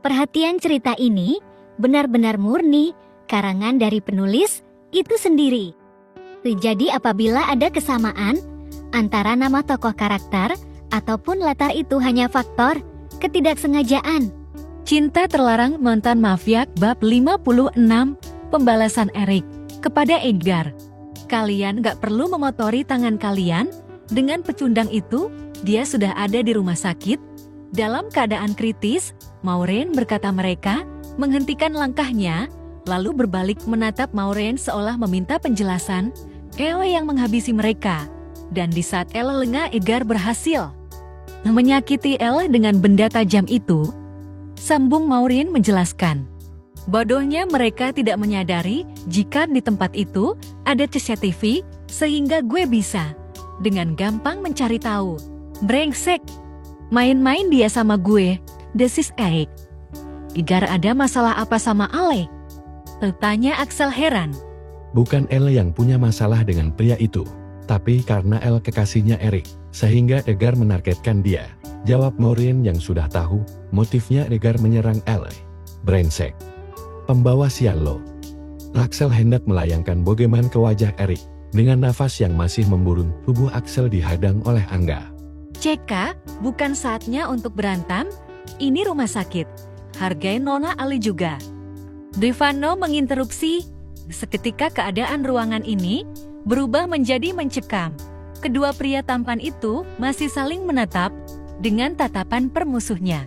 Perhatian cerita ini benar-benar murni karangan dari penulis itu sendiri. Jadi apabila ada kesamaan antara nama tokoh karakter ataupun latar itu hanya faktor ketidaksengajaan. Cinta Terlarang Mantan Mafiak bab 56, pembalasan Eric kepada Edgar. Kalian gak perlu memotori tangan kalian, dengan pecundang itu, dia sudah ada di rumah sakit. Dalam keadaan kritis, Maureen berkata mereka, menghentikan langkahnya, lalu berbalik menatap Maureen seolah meminta penjelasan. Elle yang menghabisi mereka, dan di saat Elle lengah, Edgar berhasil menyakiti Elle dengan benda tajam itu. Sambung Maureen menjelaskan. Bodohnya mereka tidak menyadari jika di tempat itu ada CCTV, sehingga gue bisa dengan gampang mencari tahu. Brengsek, main-main dia sama gue, desis Eric. Edgar ada masalah apa sama Ale? Tanya Axel heran. Bukan Elle yang punya masalah dengan pria itu, tapi karena Elle kekasihnya Eric, sehingga Edgar menargetkan dia. Jawab Maureen yang sudah tahu motifnya Edgar menyerang Elle. Brengsek. Pembawa sial lo. Axel hendak melayangkan bogeman ke wajah Eric. Dengan nafas yang masih memburun, tubuh Axel dihadang oleh Angga. Ceka, bukan saatnya untuk berantem. Ini rumah sakit. Hargai Nona Ali juga. Devano menginterupsi. Seketika keadaan ruangan ini berubah menjadi mencekam. Kedua pria tampan itu masih saling menatap dengan tatapan permusuhnya.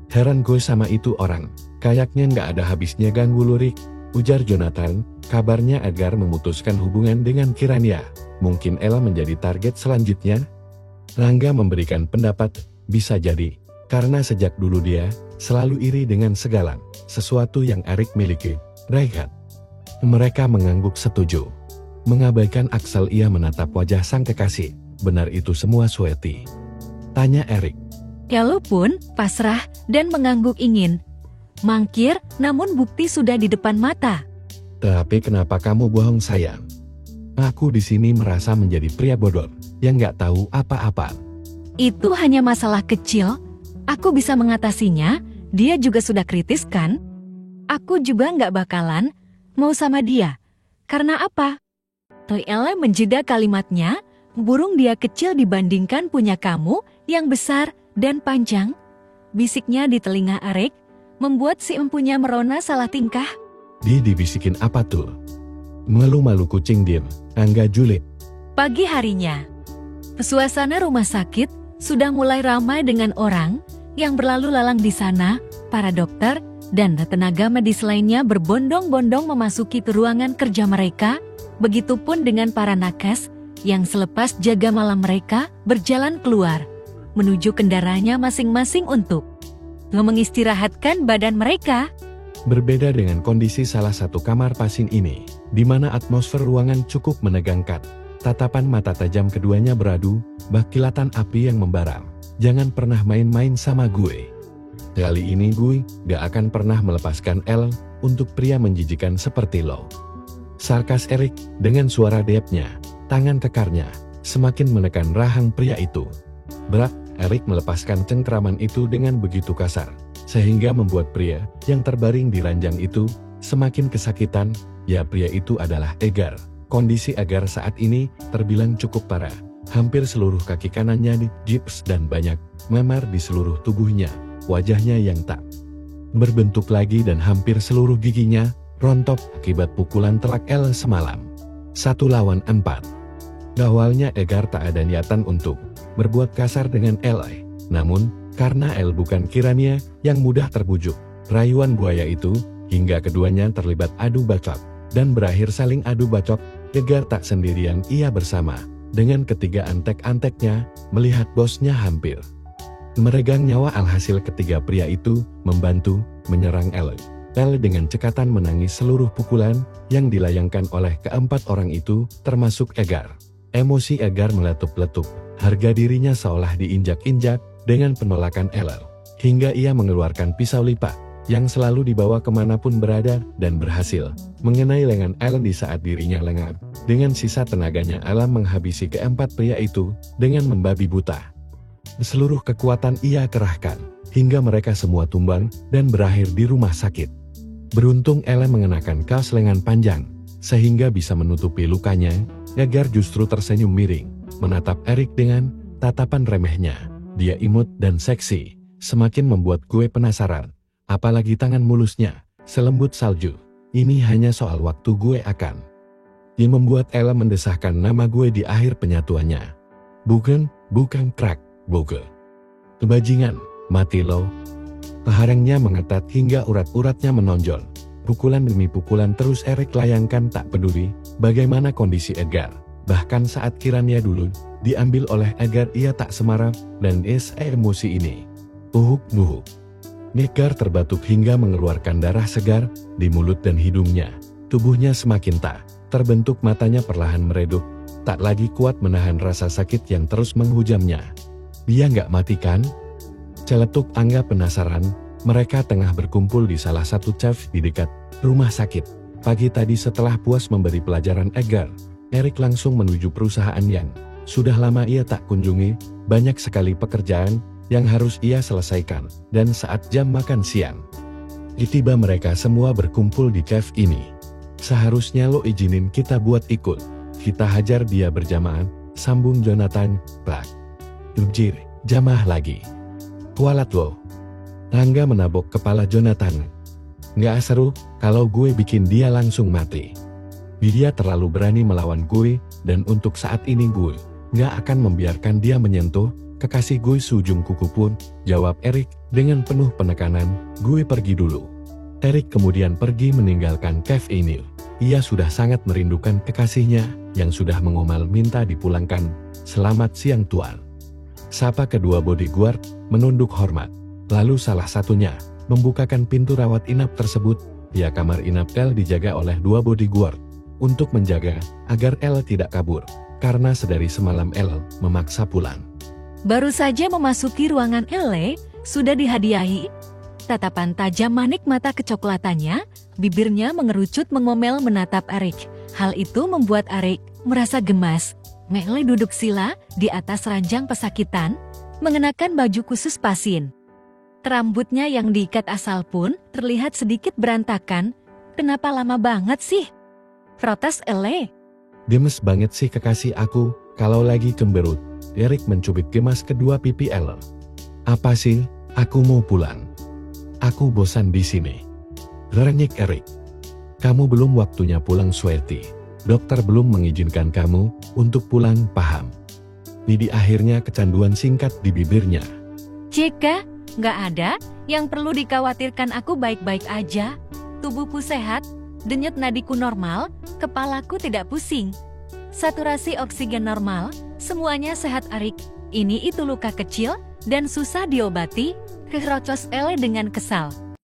Heran gue sama itu orang. Kayaknya nggak ada habisnya ganggu lurik, ujar Jonathan. Kabarnya Edgar memutuskan hubungan dengan Kirania. Mungkin Ella menjadi target selanjutnya? Rangga memberikan pendapat, bisa jadi. Karena sejak dulu dia selalu iri dengan segala sesuatu yang Eric miliki. Raihat. Mereka mengangguk setuju. Mengabaikan Axel, ia menatap wajah sang kekasih. Benar itu semua Sweety? Tanya Eric. Elle pun pasrah dan mengangguk ingin mangkir, namun bukti sudah di depan mata. Tapi kenapa kamu bohong sayang? Aku di sini merasa menjadi pria bodoh yang nggak tahu apa-apa. Itu hanya masalah kecil. Aku bisa mengatasinya. Dia juga sudah kritis kan? Aku juga nggak bakalan mau sama dia. Karena apa? Elle menjeda kalimatnya. Burung dia kecil dibandingkan punya kamu yang besar dan panjang. Bisiknya di telinga Eric, membuat si empunya merona salah tingkah. Dibisikin apa tuh? Malu-malu kucing diem, Angga julid. Pagi harinya, suasana rumah sakit sudah mulai ramai dengan orang yang berlalu lalang di sana. Para dokter dan tenaga medis lainnya berbondong-bondong memasuki ke ruangan kerja mereka. Begitupun dengan para nakes yang selepas jaga malam mereka berjalan keluar menuju kendaraannya masing-masing untuk mengistirahatkan badan mereka. Berbeda dengan kondisi salah satu kamar pasien ini, di mana atmosfer ruangan cukup menegangkan. Tatapan mata tajam keduanya beradu, bak kilatan api yang membara. Jangan pernah main-main sama gue. Kali ini gue gak akan pernah melepaskan Elle untuk pria menjijikan seperti lo. Sarkas Eric dengan suara deepnya, tangan kekarnya semakin menekan rahang pria itu. Berat, Eric melepaskan cengkraman itu dengan begitu kasar, sehingga membuat pria yang terbaring di ranjang itu semakin kesakitan. Ya, pria itu adalah Edgar. Kondisi Edgar saat ini terbilang cukup parah. Hampir seluruh kaki kanannya digips dan banyak memar di seluruh tubuhnya. Wajahnya yang tak berbentuk lagi dan hampir seluruh giginya rontok akibat pukulan telak Elle semalam. 1 lawan 4. Awalnya Edgar tak ada niatan untuk berbuat kasar dengan Elle. Namun, karena Elle bukan Kirania yang mudah terbujuk rayuan buaya itu, hingga keduanya terlibat adu bacok dan berakhir saling adu bacok. Edgar tak sendirian, ia bersama dengan ketiga antek-anteknya melihat bosnya hampir meregang nyawa. Alhasil ketiga pria itu membantu menyerang Elle. Elle dengan cekatan menangis seluruh pukulan yang dilayangkan oleh keempat orang itu, termasuk Edgar. Emosi Edgar meletup-letup, harga dirinya seolah diinjak-injak dengan penolakan Elle. Hingga ia mengeluarkan pisau lipat yang selalu dibawa kemanapun berada dan berhasil mengenai lengan Elle di saat dirinya lengah. Dengan sisa tenaganya Elle menghabisi keempat pria itu dengan membabi buta. Seluruh kekuatan ia kerahkan, hingga mereka semua tumbang dan berakhir di rumah sakit. Beruntung Elle mengenakan kaos lengan panjang, sehingga bisa menutupi lukanya. Edgar justru tersenyum miring, menatap Eric dengan tatapan remehnya. Dia imut dan seksi, semakin membuat gue penasaran. Apalagi tangan mulusnya, selembut salju. Ini hanya soal waktu gue akan. Dia membuat Elle mendesahkan nama gue di akhir penyatuannya. Bukan crack, bukan. Bajingan, mati lo. Paharengnya mengetat hingga urat-uratnya menonjol. Pukulan demi pukulan terus Eric layangkan tak peduli bagaimana kondisi Edgar. Bahkan saat kiranya dulu diambil oleh Edgar ia tak semarah dan emosi ini. Nuhuk. Edgar terbatuk hingga mengeluarkan darah segar di mulut dan hidungnya. Tubuhnya semakin tak terbentuk, matanya perlahan meredup. Tak lagi kuat menahan rasa sakit yang terus menghujamnya. Dia nggak mati kan? Celetuk Angga penasaran. Mereka tengah berkumpul di salah satu cafe di dekat rumah sakit. Pagi tadi setelah puas memberi pelajaran Edgar, Eric langsung menuju perusahaan yang sudah lama ia tak kunjungi. Banyak sekali pekerjaan yang harus ia selesaikan. Dan saat jam makan siang, tiba mereka semua berkumpul di cafe ini. Seharusnya lo izinin kita buat ikut. Kita hajar dia berjamaah, sambung Jonathan. Plak. Jujir, jamah lagi. Kualat lo. Angga menabok kepala Jonathan. Nggak seru kalau gue bikin dia langsung mati. Dia terlalu berani melawan gue, dan untuk saat ini gue nggak akan membiarkan dia menyentuh kekasih gue seujung kuku pun, jawab Eric dengan penuh penekanan. Gue pergi dulu. Eric kemudian pergi meninggalkan cafe ini. Ia sudah sangat merindukan kekasihnya yang sudah mengomel minta dipulangkan. Selamat siang tuan. Sapa kedua bodyguard menunduk hormat. Lalu salah satunya membukakan pintu rawat inap tersebut. Ya, kamar inap Elle dijaga oleh dua bodyguard untuk menjaga agar Elle tidak kabur, karena sedari semalam Elle memaksa pulang. Baru saja memasuki ruangan Elle, sudah dihadiahi. Tatapan tajam manik mata kecoklatannya, bibirnya mengerucut mengomel menatap Eric. Hal itu membuat Eric merasa gemas. Elle duduk sila di atas ranjang pesakitan, mengenakan baju khusus pasien. Rambutnya yang diikat asal pun terlihat sedikit berantakan. Kenapa lama banget sih? Protes Elle. Gemes banget sih kekasih aku, kalau lagi cemberut. Eric mencubit gemas kedua pipi Elle. Apa sih? Aku mau pulang. Aku bosan di sini. Renyek Eric. Kamu belum waktunya pulang, Sweetie. Dokter belum mengizinkan kamu untuk pulang, paham? Di akhirnya kecanduan singkat di bibirnya. Jika nggak ada yang perlu dikhawatirkan, aku baik-baik aja. Tubuhku sehat, denyut nadiku normal, kepalaku tidak pusing. Saturasi oksigen normal, semuanya sehat Eric. Ini itu luka kecil dan susah diobati, kerocos Elle dengan kesal.